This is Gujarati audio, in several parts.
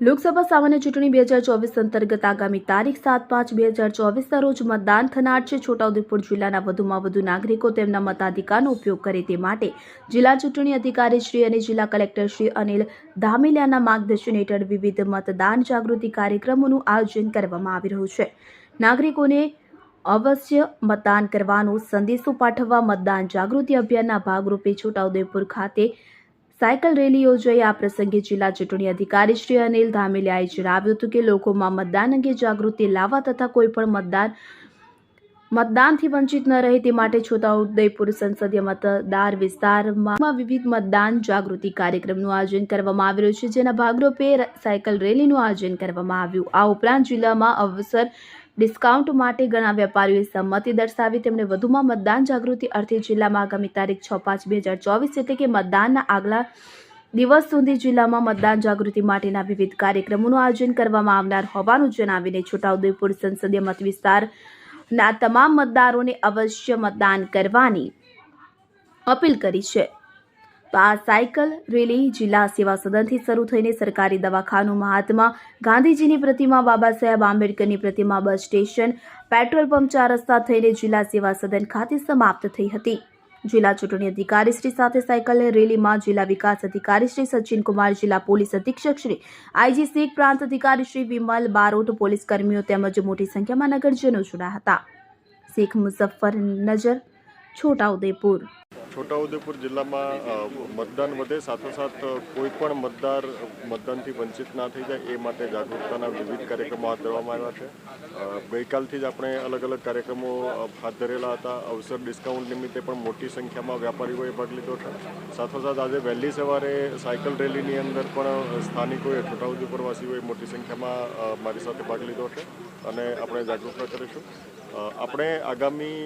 લોકસભા સામાન્ય ચૂંટણી 2024 અંતર્ગત આગામી તારીખ 7/5/2024ના રોજ મતદાન થનાર છે. છોટાઉદેપુર જિલ્લાના વધુમાં વધુ નાગરિકો તેમના મતાધિકારનો ઉપયોગ કરે તે માટે જિલ્લા ચૂંટણી અધિકારી શ્રી અને જિલ્લા કલેક્ટર શ્રી અનિલ ધામેલિયાના માર્ગદર્શન હેઠળ વિવિધ મતદાન જાગૃતિ કાર્યક્રમોનું આયોજન કરવામાં આવી રહ્યું છે. નાગરિકોને અવશ્ય મતદાન કરવાનો સંદેશો પાઠવવા મતદાન જાગૃતિ અભિયાનના ભાગરૂપે છોટાઉદેપુર ખાતે સાયકલ રેલી યોજાઈ. આ પ્રસંગે જિલ્લા ચૂંટણી અધિકારી શ્રી અનિલ ધામેલિયાએ જણાવ્યું હતું કે લોકોમાં મતદાન અંગે જાગૃતિ લાવવા તથા કોઈપણ મતદાનથી વંચિત ન રહે તે માટે છોટાઉદેપુર સંસદીય મતદાર વિસ્તારમાં વિવિધ મતદાન જાગૃતિ કાર્યક્રમનું આયોજન કરવામાં આવી રહ્યું છે, જેના ભાગરૂપે સાયકલ રેલીનું આયોજન કરવામાં આવ્યું. આ ઉપરાંત જિલ્લામાં અવસર ડિસ્કાઉન્ટ માટે ઘણા વેપારીઓએ સંમતિ દર્શાવી. તેમણે વધુમાં મતદાન જાગૃતિ અર્થે જિલ્લામાં આગામી તારીખ 6/5/2024 એટલે કે મતદાનના આગલા દિવસ સુધી જિલ્લામાં મતદાન જાગૃતિ માટેના વિવિધ કાર્યક્રમોનું આયોજન કરવામાં આવનાર હોવાનું જણાવીને છોટાઉદેપુર સંસદીય મત વિસ્તારના તમામ મતદારોને અવશ્ય મતદાન કરવાની અપીલ કરી છે. તો આ સાયકલ રેલી જિલ્લા સેવા સદનથી શરૂ થઈને સરકારી દવાખાનું, મહાત્મા ગાંધીજીની પ્રતિમા, બાબા સાહેબ આંબેડકરની પ્રતિમા, બસ સ્ટેશન, પેટ્રોલ પંપ, 4 રસ્તા થઈને જિલ્લા સેવા સદન ખાતે સમાપ્ત થઈ હતી. જિલ્લા ચૂંટણી અધિકારી શ્રી સાથે સાયકલ રેલીમાં જિલ્લા વિકાસ અધિકારી શ્રી સચિન કુમાર, જિલ્લા પોલીસ અધિક્ષક શ્રી આઈજી શેખ, પ્રાંત અધિકારી શ્રી વિમલ બારોટ, પોલીસ કર્મીઓ તેમજ મોટી સંખ્યામાં નગરજનો જોડાયા હતા. શેખ મુઝફ્ફર નજર, છોટાઉદેપુર. છોટાઉદેપુર જિલ્લામાં મતદાન વધે, સાથોસાથ કોઈ પણ મતદાર મતદાનથી વંચિત ના થઈ જાય એ માટે જાગૃતતાના વિવિધ કાર્યક્રમો હાથ ધરવામાં આવ્યા છે. ગઈકાલથી જ આપણે અલગ અલગ કાર્યક્રમો હાથ ધરેલા હતા. અવસર ડિસ્કાઉન્ટ નિમિત્તે પણ મોટી સંખ્યામાં વેપારીઓએ ભાગ લીધો છે. સાથોસાથ આજે વહેલી સવારે સાયકલ રેલીની અંદર પણ સ્થાનિકોએ, છોટાઉદેપુરવાસીઓએ મોટી સંખ્યામાં મારી સાથે ભાગ લીધો છે અને આપણે જાગૃતતા કરીશું. આપણે આગામી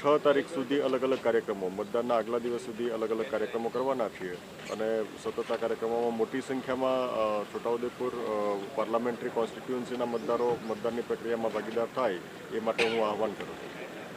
6 તારીખ સુધી અલગ અલગ કાર્યક્રમો, મતદાનના આગલા દિવસ સુધી અલગ અલગ કાર્યક્રમો કરવાના છીએ અને સતત આ કાર્યક્રમોમાં મોટી સંખ્યામાં છોટાઉદેપુર પાર્લામેન્ટરી કોન્સ્ટિટ્યુઅન્સીના મતદારો મતદાનની પ્રક્રિયામાં ભાગીદાર થાય એ માટે હું આહવાન કરું છું.